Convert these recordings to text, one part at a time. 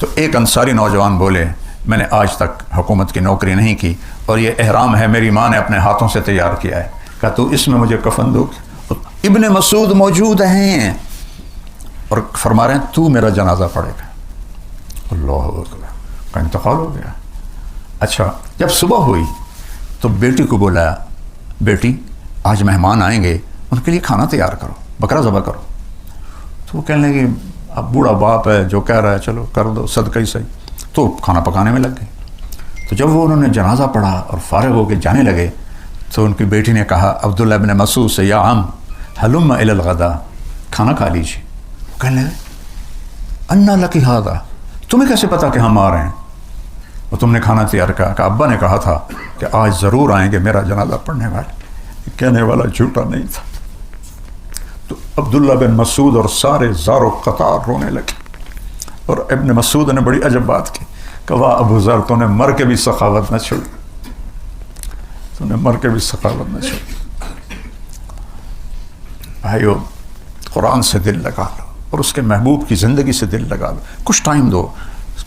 تو ایک انصاری نوجوان بولے میں نے آج تک حکومت کی نوکری نہیں کی اور یہ احرام ہے میری ماں نے اپنے ہاتھوں سے تیار کیا ہے، کہا تو اس میں مجھے کفن دو۔ ابن مسعود موجود ہیں اور فرما رہے ہیں تو میرا جنازہ پڑھے گا۔ اللہ اکبر، کا انتقال ہو گیا۔ اچھا جب صبح ہوئی تو بیٹی کو بولا بیٹی آج مہمان آئیں گے ان کے لیے کھانا تیار کرو، بکرا ذبح کرو۔ تو وہ کہنے لگے اب بوڑھا باپ ہے جو کہہ رہا ہے چلو کر دو، صدقہ ہی صحیح۔ تو کھانا پکانے میں لگ گئی۔ تو جب وہ انہوں نے جنازہ پڑھا اور فارغ ہو کے جانے لگے تو ان کی بیٹی نے کہا عبداللہ بن مسعود سے یا عم حلم الی الغدا، کھانا کھا لیجیے۔ وہ کہنے لگے انا لکی ھذا، تمہیں کیسے پتا کہ ہم آ رہے ہیں؟ اور تم نے کھانا تیار کیا؟ کہ ابا نے کہا تھا کہ آج ضرور آئیں گے میرا جنازہ پڑھنے والے۔ کہنے والا جھوٹا نہیں تھا۔ تو عبداللہ بن مسعود اور سارے زار و قطار رونے لگے، اور ابن مسعود نے بڑی عجب بات کی کہ واہ ابو ذر تو نے مر کے بھی سخاوت نہ چھوڑی، تو نے مر کے بھی سخاوت نہ چھوڑی۔ بھائیو قرآن سے دل لگا لو اور اس کے محبوب کی زندگی سے دل لگا لو، کچھ ٹائم دو۔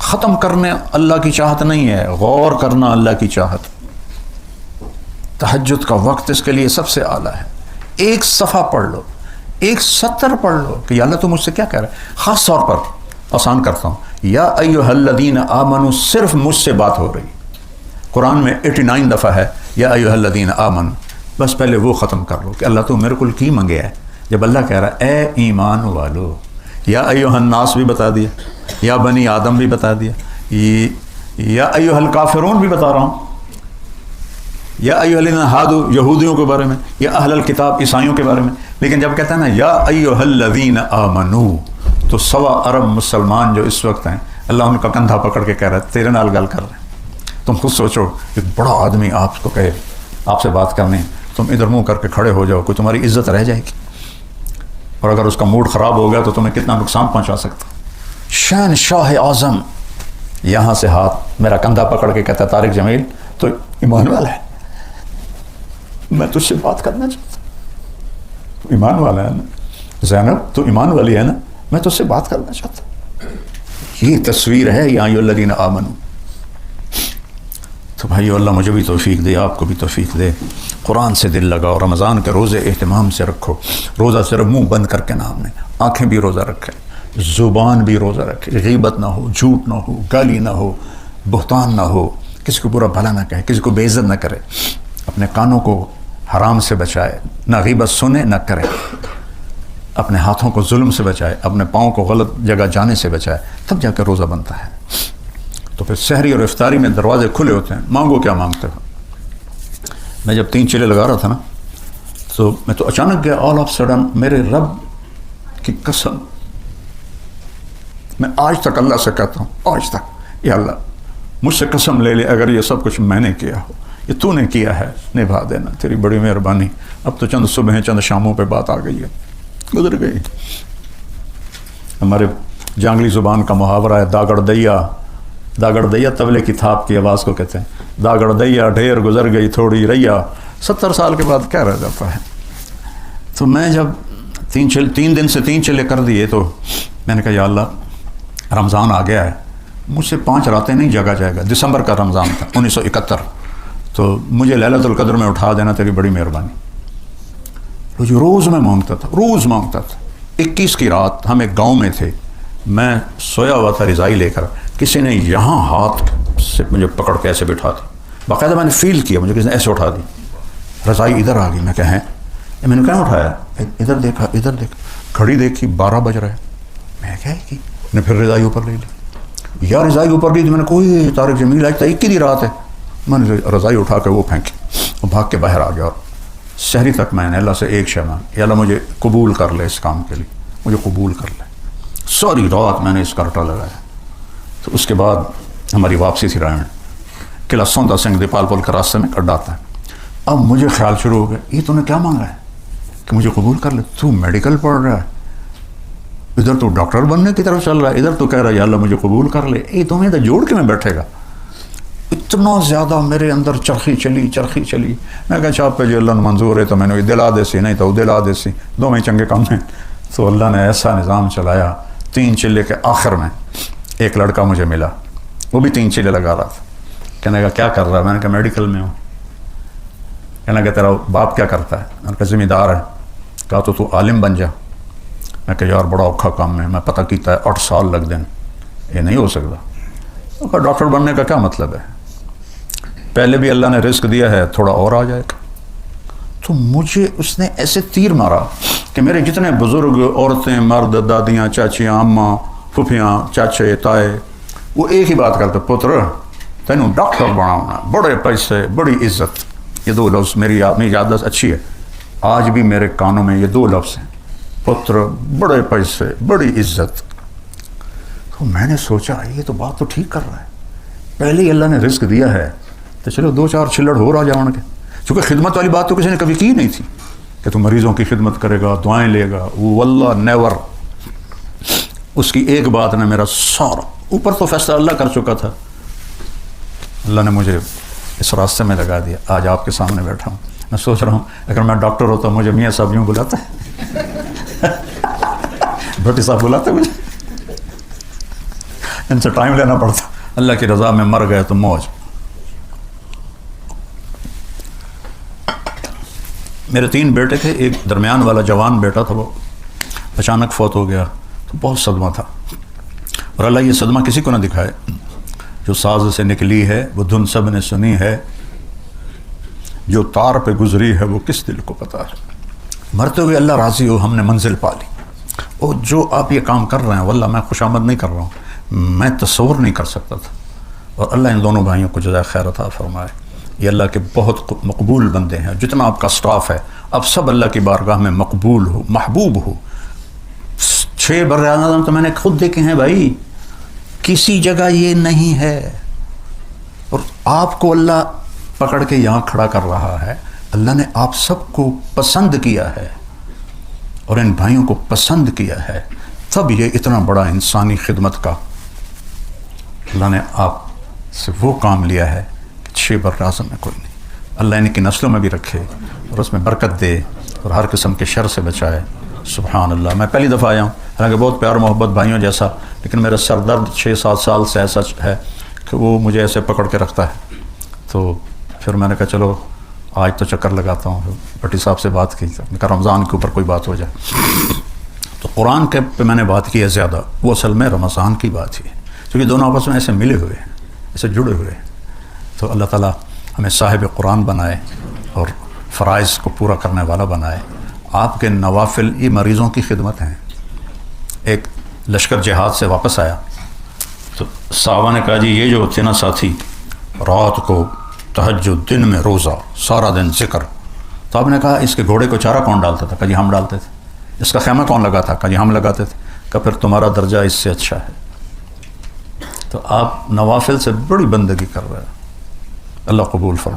ختم کرنے اللہ کی چاہت نہیں ہے، غور کرنا اللہ کی چاہت۔ تہجد کا وقت اس کے لیے سب سے اعلیٰ ہے۔ ایک صفحہ پڑھ لو، ایک سطر پڑھ لو کہ یا اللہ تو مجھ سے کیا کہہ رہا ہے۔ خاص طور پر آسان کرتا ہوں، یا ایھا الذین آمنوا صرف مجھ سے بات ہو رہی۔ قرآن میں 89 دفعہ ہے یا ایھا الذین آمنوا، بس پہلے وہ ختم کر لو کہ اللہ تو میرے کو کی منگے ہے۔ جب اللہ کہہ رہا ہے اے ایمان والو، یا ایھا الناس بھی بتا دیا، یا بنی آدم بھی بتا دیا، یا ایھا الکافرون بھی بتا رہا ہوں، یا ایھا الذین ھادوا یہودیوں کے بارے میں، یا اہل الکتاب عیسائیوں کے بارے میں۔ لیکن جب کہتا ہے نا یا ایھا الذین آمنوا، تو 1.25 ارب مسلمان جو اس وقت ہیں اللہ ان کا کندھا پکڑ کے کہہ رہا ہے تیرے نال گل کر رہے ہیں۔ تم خود سوچو ایک بڑا آدمی آپ کو کہے آپ سے بات کرنے، تم ادھر منہ کر کے کھڑے ہو جاؤ، کوئی تمہاری عزت رہ جائے گی؟ اور اگر اس کا موڈ خراب ہو گیا تو تمہیں کتنا نقصان پہنچا سکتا۔ شہنشاہ اعظم یہاں سے ہاتھ میرا کندھا پکڑ کے کہتا ہے طارق جمیل تو ایمان والا ہے، میں تجھ سے بات کرنا چاہتا ہوں۔ ایمان والا ہے نا زینب، تو ایمان والی ہے نا، میں تجھ سے بات کرنا چاہتا ہوں۔ یہ تصویر ہے یا ایھا الذین آمنوا۔ تو بھائیو اللہ مجھے بھی توفیق دے، آپ کو بھی توفیق دے۔ قرآن سے دل لگاؤ، رمضان کے روزے اہتمام سے رکھو۔ روزہ صرف منہ بند کر کے نام نہیں، آنکھیں بھی روزہ رکھیں، زبان بھی روزہ رکھے، غیبت نہ ہو، جھوٹ نہ ہو، گالی نہ ہو، بہتان نہ ہو، کسی کو برا بھلا نہ کہے، کسی کو بے عزت نہ کرے، اپنے کانوں کو حرام سے بچائے، نہ غیبت سنے نہ کرے، اپنے ہاتھوں کو ظلم سے بچائے، اپنے پاؤں کو غلط جگہ جانے سے بچائے، تب جا کے روزہ بنتا ہے۔ تو پھر سحری اور افطاری میں دروازے کھلے ہوتے ہیں، مانگو کیا مانگتے ہو۔ میں جب 3 چلے لگا رہا تھا نا تو میں تو اچانک گیا آل آف سڈن، میرے رب کی قسم میں آج تک اللہ سے کہتا ہوں، آج تک یا اللہ مجھ سے قسم لے لے اگر یہ سب کچھ میں نے کیا ہو، یہ تو نے کیا ہے، نبھا دینا، تیری بڑی مہربانی۔ اب تو چند صبح چند شاموں پہ بات آ گئی ہے، گزر گئی۔ ہمارے جانگلی زبان کا محاورہ ہے داگڑ دیا، داگڑ دیا تبلے کی تھاپ کی آواز کو کہتے ہیں، داگڑ دیا ڈھیر گزر گئی تھوڑی ریا، 70 سال کے بعد کیا رہ جاتا ہے۔ تو میں جب 3 دن سے 3 چلے کر دیے تو میں نے کہا یا اللہ رمضان آ گیا ہے، مجھ سے 5 راتیں نہیں جاگا جائے گا۔ دسمبر کا رمضان تھا 1971، تو مجھے لیلۃ القدر میں اٹھا دینا، تیری بڑی مہربانی۔ روز میں مانگتا تھا، روز مانگتا تھا۔ 21 کی رات ہم ایک گاؤں میں تھے، میں سویا ہوا تھا رضائی لے کر، کسی نے یہاں ہاتھ سے مجھے پکڑ کے ایسے بٹھا دی، باقاعدہ میں نے فیل کیا، مجھے کسی نے ایسے اٹھا دی، رضائی ادھر آ گئی۔ میں کہیں میں نے کہاں اٹھایا، ادھر دیکھا، ادھر دیکھا، گھڑی دیکھی 12 بج رہے، میں کیا کی، میں نے پھر رضائی اوپر لے لی، یا رضائی اوپر لی تو میں نے کوئی طارق جمیل آج 21 کی رات ہے، میں نے رضائی اٹھا کے وہ پھینکی، وہ بھاگ کے باہر آ گیا۔ اور شہری تک میں نے اللہ سے ایک شے مانگی، یا اللہ مجھے قبول کر لے اس کام کے لیے، مجھے قبول کر لے۔ ساری رات میں نے اس کرٹا لگایا۔ تو اس کے بعد ہماری واپسی تھی رائن، قلعہ سوندا سنگھ دیپال پول کے راستے میں کٹ آتا ہے۔ اب مجھے خیال شروع ہو گیا یہ تو نے کیا مانگا ہے کہ مجھے قبول کر لے، تو میڈیکل پڑھ رہا ہے، ادھر تو ڈاکٹر بننے کی طرف چل رہا ہے، ادھر تو کہہ رہا ہے یا اللہ مجھے قبول کر لے، یہ تمہیں تو جوڑ کے میں بیٹھے گا۔ اتنا زیادہ میرے اندر چرخی چلی، میں کہا چاپ پہ جو اللہ نے منظور ہے تو میں نے دلا دے سی، نہیں تو دلا دے سی، دو میں چنگے کام ہیں۔ تو اللہ نے ایسا نظام چلایا 3 چلے کے آخر میں ایک لڑکا مجھے ملا، وہ بھی 3 چیلے لگا رہا تھا. کہنے کا کیا کر رہا ہے؟ میں نے کہا میڈیکل میں ہوں. کہنے کا تیرا باپ کیا کرتا ہے؟ میں نے کہا ذمہ دار ہے. کہا تو عالم بن جا. میں کہا یار بڑا اوکھا کام ہے، میں پتہ کیتا ہے 8 سال لگ دیں، یہ نہیں ہو سکتا. میں کہا ڈاکٹر بننے کا کیا مطلب ہے؟ پہلے بھی اللہ نے رزق دیا ہے، تھوڑا اور آ جائے گا. تو مجھے اس نے ایسے تیر مارا کہ میرے جتنے بزرگ، عورتیں، مرد، دادیاں، چاچیاں، اماں، پھوپھیاں، چاچے، تائے، وہ ایک ہی بات کرتے، پتر تینوں ڈاکٹر بناؤنا، بڑے پیسے، بڑی عزت. یہ 2 لفظ میری یادداشت اچھی ہے، آج بھی میرے کانوں میں یہ 2 لفظ ہیں، پتر، بڑے پیسے، بڑی عزت. تو میں نے سوچا یہ تو بات تو ٹھیک کر رہا ہے، پہلے ہی اللہ نے رزق دیا ہے تو چلو 2-4 چھلڑ ہو رہا جاؤں گے. چونکہ خدمت والی بات تو کسی نے کبھی کی نہیں تھی کہ تو مریضوں کی خدمت کرے گا، دعائیں لے گا، واللہ نیور. اس کی ایک بات نے میرا سارا، اوپر تو فیصلہ اللہ کر چکا تھا، اللہ نے مجھے اس راستے میں لگا دیا. آج آپ کے سامنے بیٹھا ہوں. میں سوچ رہا ہوں اگر میں ڈاکٹر ہوتا مجھے میاں صاحب یوں بلاتا ہے، بھٹی صاحب بلاتے مجھے، ان سے ٹائم لینا پڑتا. اللہ کی رضا میں مر گئے تو موج. میرے 3 بیٹے تھے، ایک درمیان والا جوان بیٹا تھا، وہ اچانک فوت ہو گیا تو بہت صدمہ تھا. اور اللہ یہ صدمہ کسی کو نہ دکھائے. جو ساز سے نکلی ہے وہ دھن سب نے سنی ہے، جو تار پہ گزری ہے وہ کس دل کو پتا ہے. مرتے ہوئے اللہ راضی ہو، ہم نے منزل پا لی. اور جو آپ یہ کام کر رہے ہیں واللہ میں خوش آمد نہیں کر رہا ہوں، میں تصور نہیں کر سکتا تھا. اور اللہ ان دونوں بھائیوں کو جزائے خیر عطا فرمائے. یہ اللہ کے بہت مقبول بندے ہیں. جتنا آپ کا سٹاف ہے اب سب اللہ کی بارگاہ میں مقبول ہو، محبوب ہو. 6 براعظم تو میں نے خود دیکھے ہیں بھائی، کسی جگہ یہ نہیں ہے. اور آپ کو اللہ پکڑ کے یہاں کھڑا کر رہا ہے. اللہ نے آپ سب کو پسند کیا ہے اور ان بھائیوں کو پسند کیا ہے، تب یہ اتنا بڑا انسانی خدمت کا اللہ نے آپ سے وہ کام لیا ہے کہ 6 براعظم میں کوئی نہیں. اللہ ان کی نسلوں میں بھی رکھے اور اس میں برکت دے اور ہر قسم کے شر سے بچائے. سبحان اللہ. میں پہلی دفعہ آیا ہوں، حالانکہ بہت پیار محبت بھائیوں جیسا، لیکن میرا سر درد 6-7 سال سے ایسا ہے کہ وہ مجھے ایسے پکڑ کے رکھتا ہے. تو پھر میں نے کہا چلو آج تو چکر لگاتا ہوں. بھٹی صاحب سے بات کی، میں نے کہا رمضان کے اوپر کوئی بات ہو جائے. تو قرآن کے پہ میں نے بات کی ہے زیادہ، وہ اصل میں رمضان کی بات ہی ہے، کیونکہ دونوں آپس میں ایسے ملے ہوئے ہیں، ایسے جڑے ہوئے ہیں. تو اللہ تعالیٰ ہمیں صاحب قرآن بنائے اور فرائض کو پورا کرنے والا بنائے. آپ کے نوافل یہ مریضوں کی خدمت ہیں. ایک لشکر جہاد سے واپس آیا تو صحابہ نے کہا جی یہ جو تھے نا ساتھی، رات کو تہجد، دن میں روزہ، سارا دن ذکر. تو آپ نے کہا اس کے گھوڑے کو چارہ کون ڈالتا تھا؟ کہا جی ہم ڈالتے تھے. اس کا خیمہ کون لگا تھا؟ کہا جی ہم لگاتے تھے. کہا پھر تمہارا درجہ اس سے اچھا ہے. تو آپ نوافل سے بڑی بندگی کر رہے ہیں. اللہ قبول فرمائے.